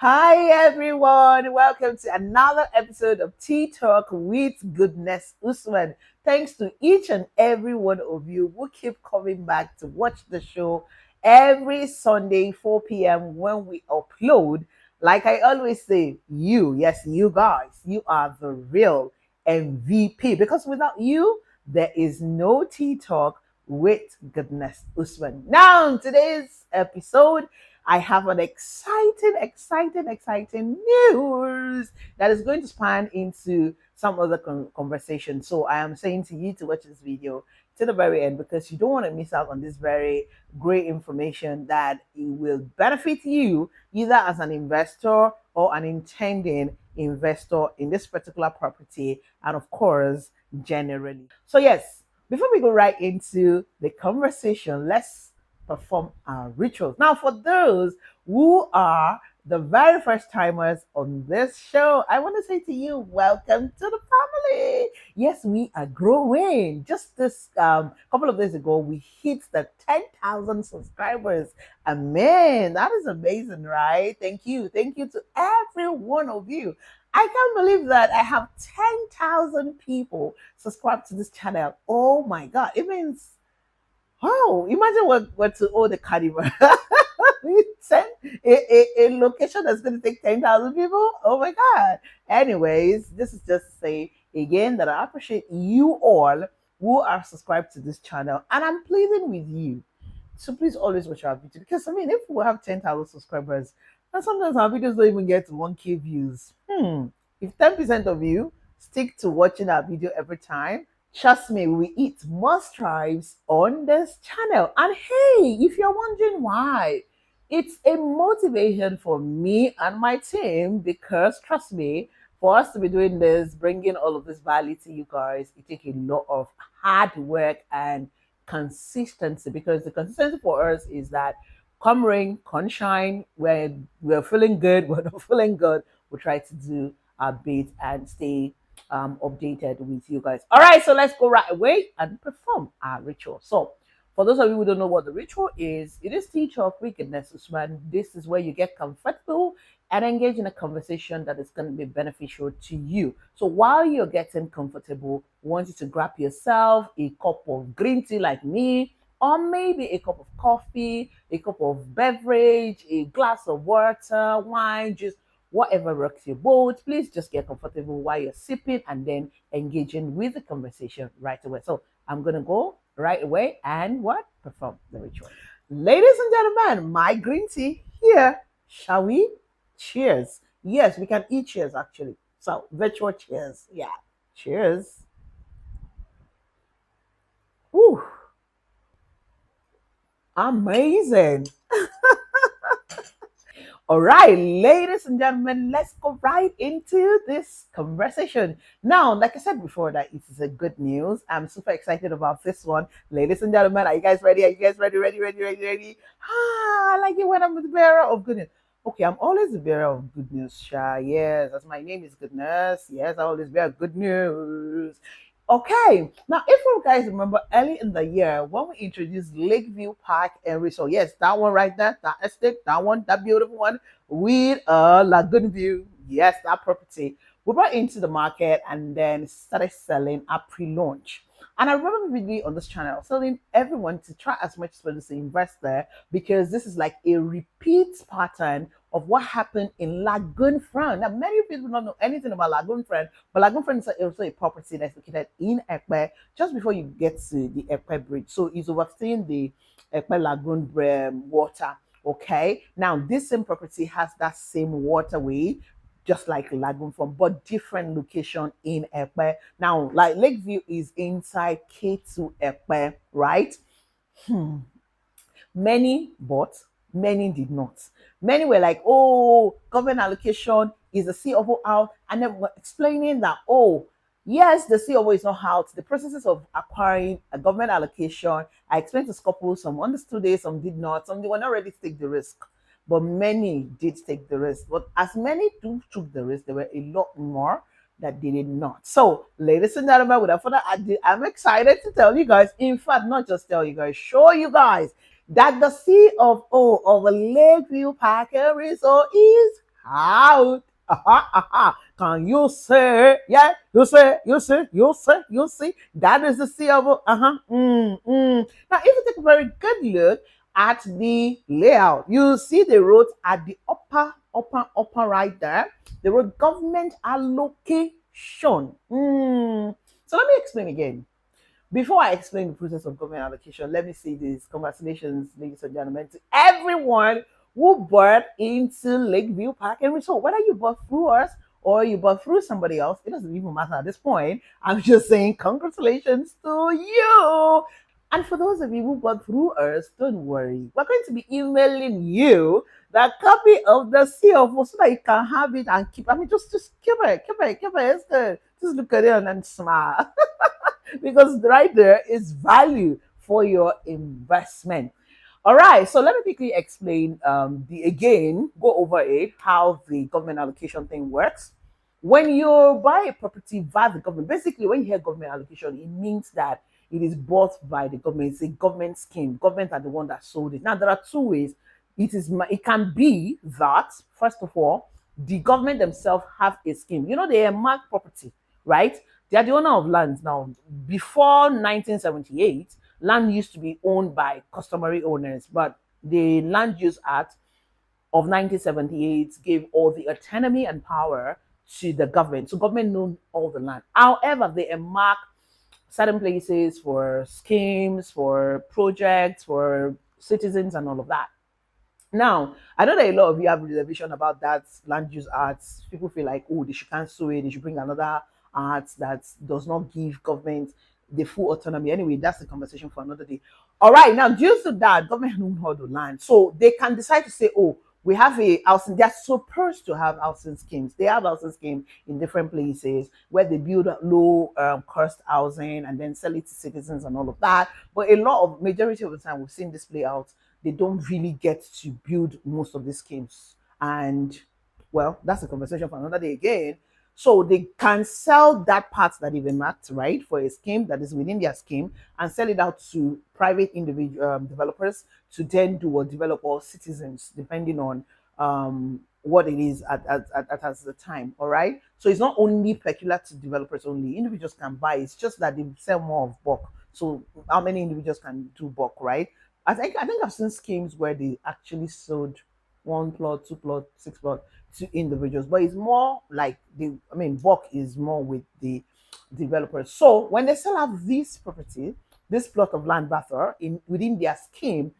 Hi everyone, welcome to another episode of Tea Talk with Goodness Usman. Thanks to each and every one of you who keep coming back to watch the show every Sunday 4 p.m. when we upload. Like I always say, yes, you guys, you are the real MVP because without you, there is no Tea Talk with Goodness Usman. Now, today's episode I have an exciting news that is going to span into some other conversation. So I am saying to you to watch this video to the very end because you don't want to miss out on this very great information that it will benefit you either as an investor or an intending investor in this particular property and of course generally. So yes, before we go right into the conversation, let's perform our rituals. Now, for those who are the very first timers on this show, I want to say to you, welcome to the family. Yes, we are growing. Just this couple of days ago, we hit the 10,000 subscribers. And man, that is amazing, right? Thank you. Thank you to every one of you. I can't believe that I have 10,000 people subscribed to this channel. Oh my God. It means wow, imagine what to own the carnival. We send a location that's going to take 10,000 people. Oh my God. Anyways, this is just to say again that I appreciate you all who are subscribed to this channel. And I'm pleading with you. So please always watch our video. Because I mean, if we have 10,000 subscribers, and sometimes our videos don't even get to 1K views. If 10% of you stick to watching our video every time, trust me, we eat more strives on this channel. And hey, if you're wondering why, it's a motivation for me and my team because trust me, for us to be doing this, bringing all of this value to you guys, it takes a lot of hard work and consistency because the consistency for us is that come rain, come shine, when we're feeling good, we're not feeling good, we try to do our bit and stay updated with you guys. All right, so let's go right away and perform our ritual. So, for those of you who don't know what the ritual is, it is teach of wickedness, Usman. This is where you get comfortable and engage in a conversation that is going to be beneficial to you. So, while you're getting comfortable, I want you to grab yourself a cup of green tea like me, or maybe a cup of coffee, a cup of beverage, a glass of water, wine, juice, whatever rocks your boat. Please just get comfortable while you're sipping and then engaging with the conversation right away. So I'm going to go right away and what? Perform the ritual. Ladies and gentlemen, my green tea here. Shall we? Cheers. Yes, we can eat cheers actually. So virtual cheers. Yeah. Cheers. Ooh, amazing. All right, ladies and gentlemen, let's go right into this conversation. Now, like I said before, that it is a good news. I'm super excited about this one. Ladies and gentlemen, are you guys ready? Are you guys ready? Ready? I like it when I'm the bearer of good news. Okay, I'm always the bearer of good news, Sha. Yes, as my name is Goodness. Yes, I always bear good news. Okay, now if you guys remember early in the year when we introduced Lakeview Park and Resort, yes, that one right there, that estate, that one, that beautiful one with a lagoon view, yes, that property, we brought into the market and then started selling at pre-launch. And I remember vividly on this channel telling everyone to try as much as possible to invest there because this is like a repeat pattern of what happened in Lagoon Front. Now, many people don't know anything about Lagoon Front, but Lagoon Front is also a property that's located in Ekpe, just before you get to the Ekpe Bridge. So it's overseeing the Ekpe Lagoon water. Okay, now this same property has that same waterway, just like Lagoon Front, but different location in Ekpe. Now, like Lakeview is inside K2 Ekpe, right? Many bought, many did not. Many were like, oh, government allocation is the COO out. And then we're explaining that, oh, yes, the COO is not out. The processes of acquiring a government allocation, I explained to couples, some understood it, some did not, some they were not ready to take the risk. But many did take the risk. But as many took the risk, there were a lot more that they did not. So, ladies and gentlemen, without further ado, I'm excited to tell you guys, in fact, not just tell you guys, show you guys that the COO of a Lakeview Park and Resort is out. Aha, aha. Can you say? Yeah, you say, you say, you say, you see. That is the C of Now, if you take a very good look at the layout, you see the road at the upper right there. The road government allocation. So let me explain again. Before I explain the process of government allocation, let me say this. Congratulations, ladies and gentlemen, to everyone who bought into Lakeview Park and Resort. Whether you bought through us or you bought through somebody else, it doesn't even matter at this point. I'm just saying congratulations to you. And for those of you who bought through us, don't worry. We're going to be emailing you the copy of the CFO so that you can have it and keep. I mean, just keep it, keep it, keep it. It's good. Just look at it and then smile. Because right there is value for your investment. All right, so let me quickly explain the again, go over it, how the government allocation thing works. When you buy a property via the government, basically when you hear government allocation, it means that it is bought by the government. It's a government scheme. Government are the one that sold it. Now there are two ways. It can be that first of all, the government themselves have a scheme. You know, they mark property, right? They are the owner of land now. Before 1978, land used to be owned by customary owners, but the Land Use Act of 1978 gave all the autonomy and power to the government. So government owned all the land. However, they earmark certain places for schemes, for projects, for citizens, and all of that. Now, I know that a lot of you have reservation about that land use arts. People feel like, oh, they should cancel it. They should bring another art that does not give government the full autonomy. Anyway, that's the conversation for another day. All right, now due to that, government don't hold the land, so they can decide to say, oh, we have a housing. They're supposed to have housing schemes. They have housing schemes in different places where they build low cost housing and then sell it to citizens and all of that. But a lot of majority of the time, we've seen this play out, they don't really get to build most of these schemes. And well, that's a conversation for another day again. So they can sell that part that they've marked, right, for a scheme that is within their scheme and sell it out to private individual developers to then do or develop or citizens, depending on what it is at the time. All right. So it's not only peculiar to developers only. Individuals can buy. It's just that they sell more of bulk. So how many individuals can do bulk, right? I think I've seen schemes where they actually sold one plot, two plot, six plot to individuals, but it's more like bulk is more with the developers. So when they sell out this property, this plot of land rather in within their scheme,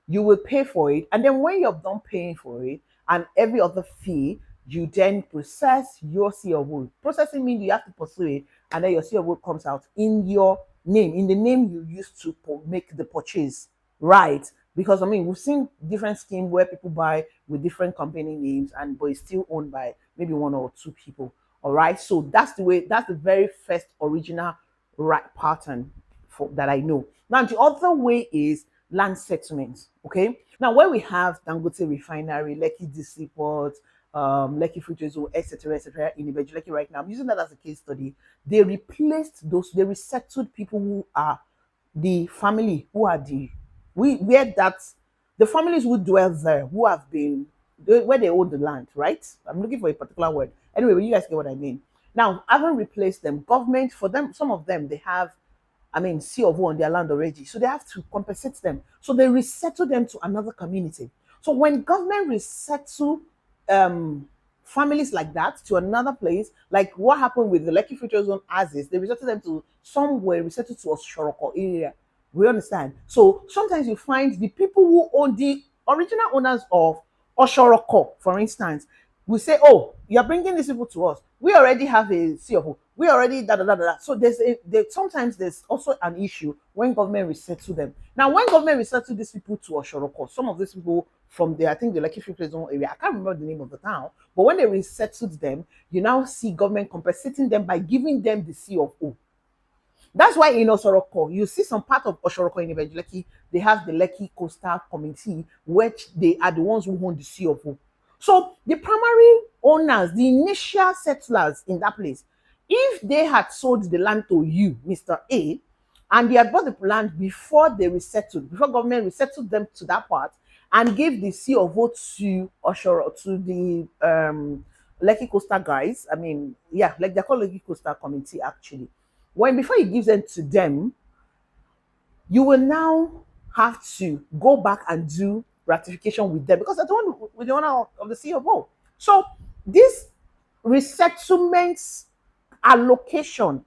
you will pay for it. And then when you're done paying for it and every other fee, you then process your COO. Processing means you have to pursue it, and then your COO comes out in your name, in the name you used to make the purchase, right? Because we've seen different schemes where people buy with different company names, and but it's still owned by maybe one or two people. All right, so that's the way. That's the very first original right pattern for that I know. Now the other way is land settlements. Okay. Now where we have Dangote Refinery, Lekki DC Port, Lekki Fruit Zone, etc., in Ibeju Lekki right now, I'm using that as a case study. They replaced those, they resettled people who are the family, who are where that's the families who dwell there, who have been where they own the land, right? I'm looking for a particular word. Anyway, but you guys get what I mean. Now, I haven't replaced them. Government for them, some of them they have C of O on their land already. So they have to compensate them. So they resettle them to another community. So when government resettle families like that to another place, like what happened with the Lekki Future Zone as is, they resettle them to somewhere, resettled to a Shoroko area. We understand. So sometimes you find the people who own the original owners of Oshoroko, for instance, we say, oh, you're bringing these people to us. We already have a CFO. We already da da da da. So sometimes there's also an issue when government resettle them. Now, when government resettle these people to Oshoroko, some of these people from there, I think the Lucky Free Zone area, I can't remember the name of the town, but when they resettled them, you now see government compensating them by giving them the CFO. That's why in Osoroko, you see some part of Osoroko in Lekki, they have the Lekki Coastal Committee, which they are the ones who own the CFO. So the primary owners, the initial settlers in that place, if they had sold the land to you, Mr. A, and they had bought the land before they resettled, before government resettled them to that part, and gave the C of O to Oshoro, to the Lekki Coastal guys. I mean, yeah, like they're called Lekki Coastal Committee actually. When before he gives them to them, you will now have to go back and do ratification with them because they're the one with the owner of the CFO. So this resettlement allocation,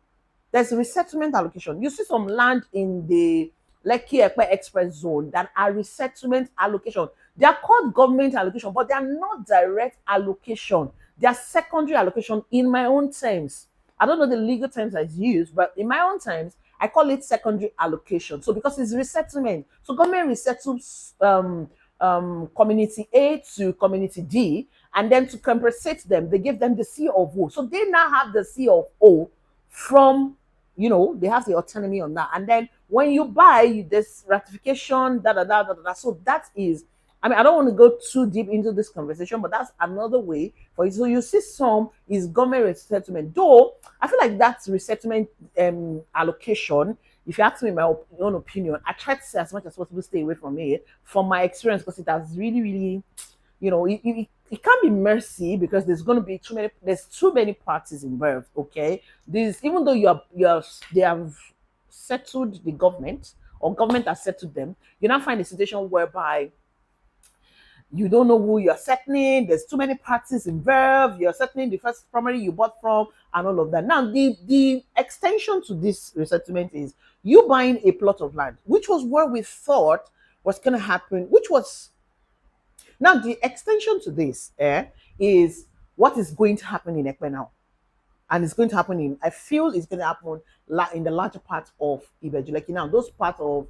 there's resettlement allocation. You see some land in the Lekki Ekpe Express zone that are resettlement allocation. They are called government allocation, but they are not direct allocation. They are secondary allocation in my own terms. I don't know the legal terms I use, but in my own terms, I call it secondary allocation. So because it's resettlement, so government resettles community A to community D, and then to compensate them, they give them the C of O. So they now have the C of O from, they have the autonomy on that. And then when you buy this ratification, da da da da da. So that is, I mean, I don't want to go too deep into this conversation, but that's another way for it. So you see, some is government resettlement. Though I feel like that's resettlement allocation. If you ask me my own opinion, I try to say as much as possible stay away from it from my experience because it has really, really, it can't be mercy because there's going to be there's too many parties involved. Okay, this, even though they have settled the government or government has settled them, you now find a situation whereby you don't know who you're settling. There's too many parties involved. You're settling the first primary you bought from, and all of that. Now, the extension to this resettlement is you buying a plot of land, which was what we thought was going to happen, which was now the extension to this is what is going to happen in Ekpe now. And it's going to happen I feel it's going to happen in the larger part of Ibejuleki. Now, those parts of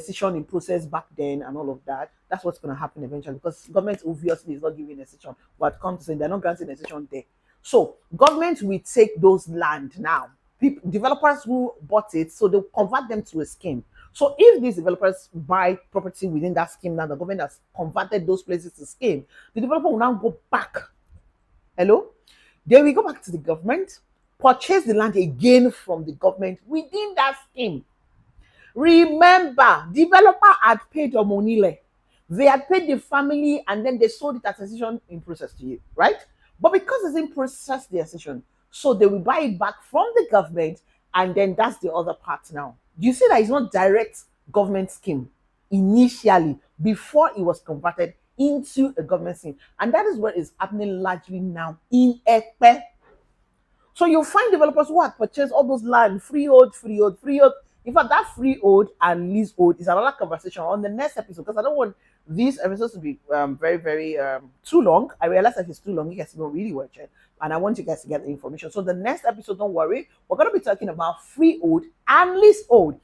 session in process back then and all of that, that's what's going to happen eventually because government obviously is not giving a session, but come to say they're not granting a session there. So government will take those land now. Developers who bought it, so they'll convert them to a scheme. So if these developers buy property within that scheme, now the government has converted those places to scheme, the developer will now go back. Hello? They will go back to the government, purchase the land again from the government within that scheme. Remember, developer had paid Omonile. They had paid the family and then they sold it as a session in process to you, right? But because it's in process, the accession, so they will buy it back from the government and then that's the other part now. You see that it's not direct government scheme initially before it was converted into a government scheme. And that is what is happening largely now in Ekpe. So you'll find developers who have purchased all those land, freehold. In fact, that freehold and leasehold is another conversation on the next episode because I don't want these episodes to be very, very too long. I realize that if it's too long, you guys don't really watch it. And I want you guys to get the information. So the next episode, don't worry, we're going to be talking about freehold and leasehold.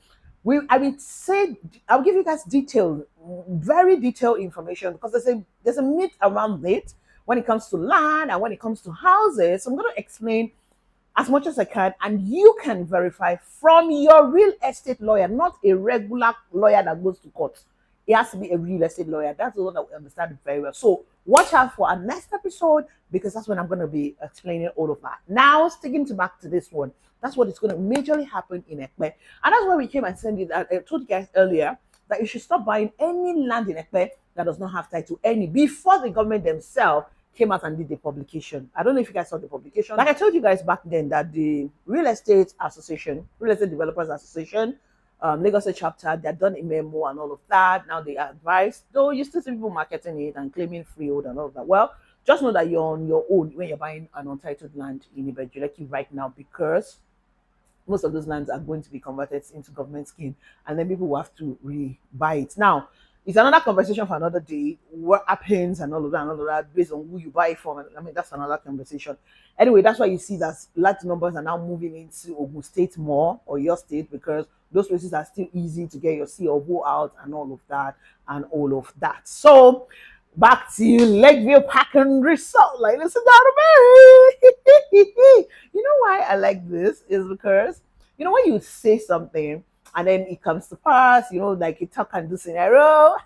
I'll give you guys very detailed information because there's a myth around it when it comes to land and when it comes to houses. So I'm going to explain as much as I can, and you can verify from your real estate lawyer, not a regular lawyer that goes to court. It has to be a real estate lawyer. That's the one that we understand very well. So watch out for our next episode because that's when I'm going to be explaining all of that. Now, sticking back to this one, that's what is going to majorly happen in Ekpe. And that's why we came and said it. I told you guys earlier that you should stop buying any land in Ekpe that does not have title any before the government themselves came out and did the publication. I don't know if you guys saw the publication. Like I told you guys back then that the Real Estate Developers Association, Lagos State chapter, they've done a memo and all of that. Now they advise, though you still see people marketing it and claiming freehold and all of that. Well, just know that you're on your own when you're buying an untitled land in Ibejuleki right now because most of those lands are going to be converted into government scheme and then people will have to re-buy it. Now, it's another conversation for another day. What happens and all of that based on who you buy from. I mean, that's another conversation. Anyway, that's why you see that large numbers are now moving into Ogun State more or your state because those places are still easy to get your C or O out and all of that. So back to Lakeview Park and Resort, ladies and gentlemen. You know why I like this is because when you say something and then it comes to pass, like a talk and do scenario,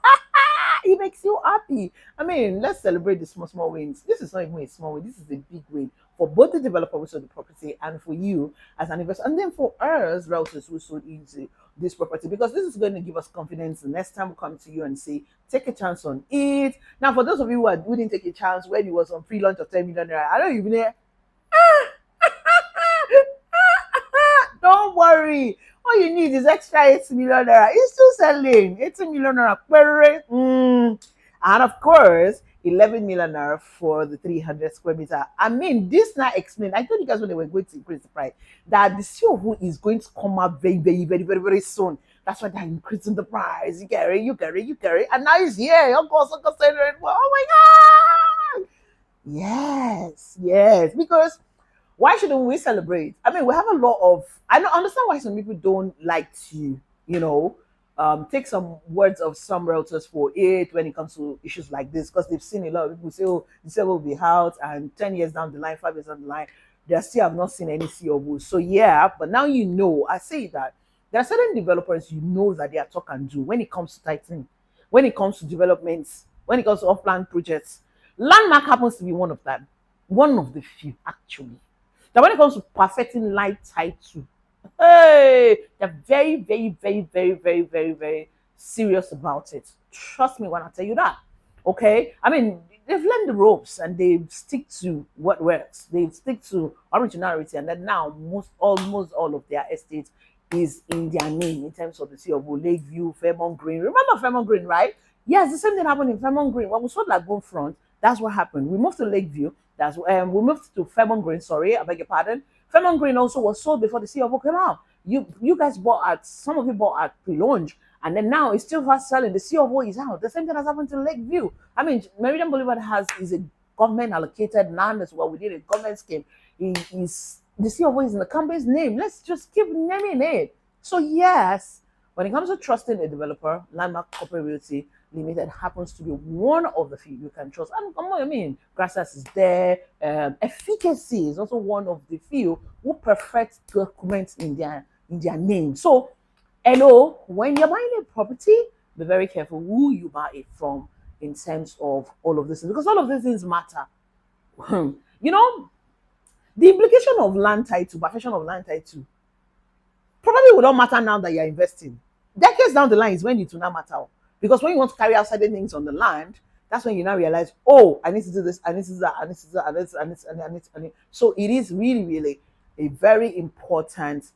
it makes you happy. I mean, let's celebrate the small wins. This is not even a small win, this is a big win for both the developer who sold the property and for you as an investor, and then for us, realtors who sold into this property, because this is going to give us confidence the next time we come to you and say, take a chance on it. Now, for those of you who didn't take a chance when it was on free launch of 10 million naira, I don't even know. Don't worry. All you need is extra 80 million naira. It's still selling 80 million naira. And of course, 11 million naira for the 300 square meter. I mean, this now explained. I told you guys when they were going to increase the price that the CO is going to come out very, very, very, very, very soon. That's why they're increasing the price. You get it, you get it, you get it. And now it's here. Of course, oh my God. Yes, yes. Because why shouldn't we celebrate? I mean, we have a lot of. I don't understand why some people don't like to, you know, take some words of some realtors for it when it comes to issues like this, because they've seen a lot of people say, "Oh, the sale will be out," and 10 years down the line, 5 years down the line, they still have not seen any CO. So yeah, but now you know. I say that there are certain developers you know that they are talk and do when it comes to titling, when it comes to developments, when it comes to off-plan projects. Landmark happens to be one of them, one of the few actually. Now, when it comes to perfecting light title, hey, they're very, very, very, very, very, very, very serious about it. Trust me when I tell you that. Okay? I mean, they've learned the ropes and they stick to what works. They stick to originality, and then now almost all of their estates is in their name in terms of the city of Lakeview, Fairmont Green. Remember Fairmont Green, right? Yes, the same thing happened in Fairmont Green. When we sold Lagoon Front, that's what happened. We moved to Lakeview. That's we moved to Fairmont Green. Sorry, I beg your pardon. Fairmont Green also was sold before the CFO came out. You guys bought at, some of you bought at pre-launch, and then now it's still fast selling. The CFO is out. The same thing has happened to Lakeview. I mean, Meridian Boulevard is a government allocated land as well. We did a government scheme. Is the CFO is in the company's name. Let's just keep naming it. So yes, when it comes to trusting a developer, Landmark Corporate Realty Limited happens to be one of the few you can trust. And I mean, Gracias is there. Efficacy is also one of the few who perfect documents in their name. So, hello, when you're buying a property, be very careful who you buy it from in terms of all of this, because all of these things matter. You know, the implication of land title, perfection of land title, probably will not matter now that you're investing. Decades down the line is when it will not matter. Because when you want to carry out certain things on the land, that's when you now realize, oh, I need to do this, I need to do that, I need to do that, I need to. So it is really, really a very important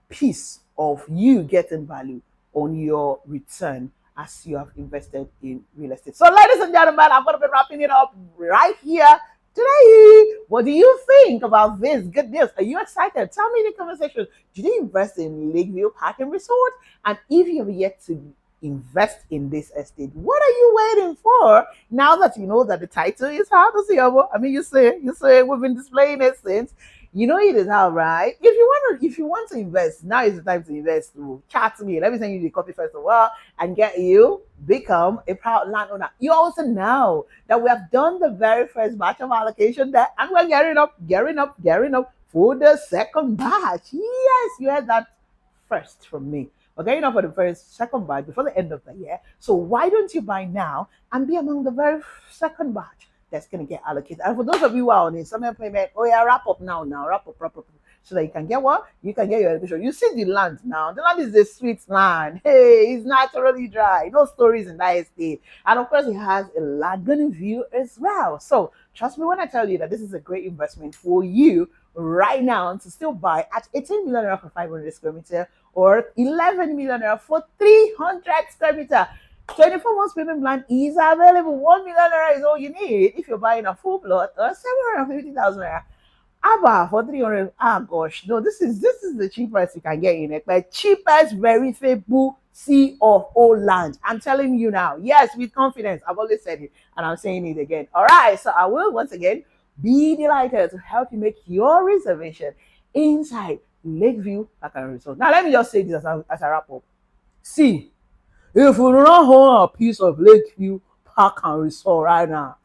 piece of you getting value on your return as you have invested in real estate. So, ladies and gentlemen, I'm going to be wrapping it up right here today. What do you think about this good news? Are you excited? Tell me in the comment section. Did you invest in Lakeview Park and Resort? And if you have yet to invest in this estate, what are you waiting for? Now that you know that the title is how to see, I mean, you say we've been displaying it since. You know it is how, right? If you want to invest, now is the time to invest. Chat to me. Let me send you the copy first of all and get you become a proud landowner. You also know that we have done the very first batch of allocation there, and we're gearing up for the second batch. Yes, you heard that first from me. We're getting up for the second batch before the end of the year. So why don't you buy now and be among the very second batch that's going to get allocated? And for those of you who are on installment payment, oh yeah, wrap up now, wrap up, so that you can get what? You can get your education. You see the land now. The land is a sweet land. Hey, it's naturally dry. No stories in that estate. And of course, it has a lagoon view as well. So trust me when I tell you that this is a great investment for you right now to still buy at 18 million naira for 500 square meter or 11 million naira for 300 square meter. 24 months payment plan is available. 1 million naira is all you need if you're buying a full plot or 750,000 naira. Abba for 300. Ah gosh, no, this is the cheapest you can get in it. But cheapest verifiable CFO land. I'm telling you now. Yes, with confidence. I've always said it and I'm saying it again. All right, so I will once again be delighted to help you make your reservation inside Lakeview Park and Resort. Now let me just say this as I wrap up. See, if you do not own a piece of Lakeview Park and Resort right now,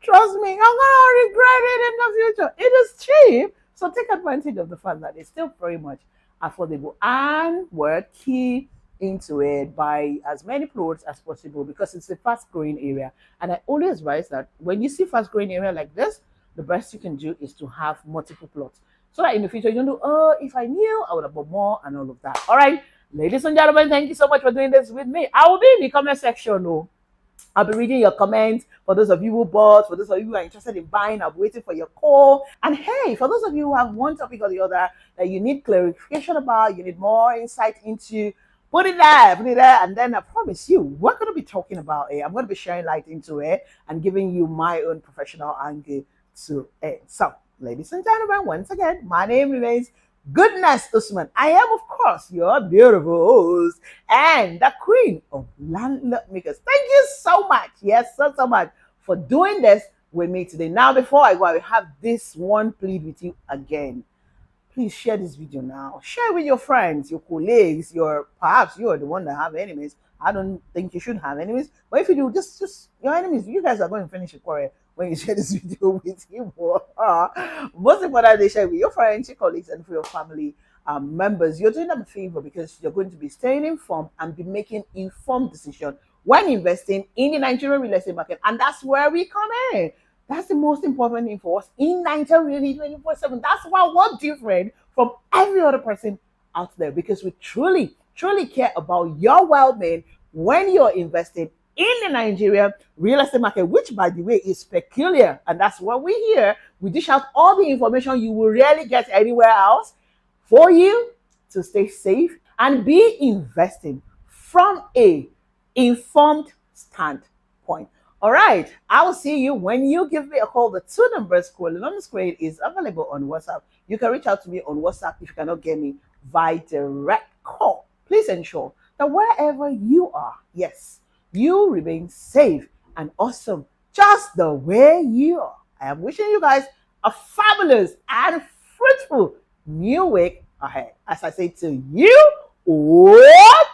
trust me, you're gonna regret it in the future. It is cheap, so take advantage of the fact that it's still very much affordable, and we're key into it by as many plots as possible because it's a fast-growing area. And I always advise that when you see fast-growing area like this, the best you can do is to have multiple plots so that in the future you don't do, oh, if I knew, I would have bought more and all of that. All right, ladies and gentlemen, thank you so much for doing this with me. I will be in the comment section. Oh, I'll be reading your comments. For those of you who bought, for those of you who are interested in buying, I'll be waiting for your call. And hey, for those of you who have one topic or the other that you need clarification about, you need more insight into, put it there, and then I promise you, we're going to be talking about it. I'm going to be sharing light into it and giving you my own professional angle to it. So, ladies and gentlemen, once again, my name remains Goodness Usman. I am, of course, your beautiful host and the queen of landlord makers. Thank you so much. Yes, so much for doing this with me today. Now, before I go, I have this one plea with you again. Please share this video now. Share with your friends, your colleagues, your perhaps you are the one that have enemies. I don't think you should have enemies, but if you do, just your enemies. You guys are going to finish your career when you share this video with him. Most importantly, share with your friends, your colleagues, and for your family members. You're doing them a favor because you're going to be staying informed and be making informed decisions when investing in the Nigerian real estate market, and that's where we come in. That's the most important thing for us in Nigeria 24/7. That's why we're different from every other person out there because we truly, truly care about your well-being when you're investing in the Nigerian real estate market, which, by the way, is peculiar. And that's what we hear. We dish out all the information you will rarely get anywhere else for you to stay safe and be investing from a informed standpoint. All right, I will see you when you give me a call. The two numbers calling on the screen is available on WhatsApp. You can reach out to me on WhatsApp if you cannot get me via direct call. Please ensure that wherever you are, yes, you remain safe and awesome just the way you are. I am wishing you guys a fabulous and fruitful new week ahead. As I say to you, what?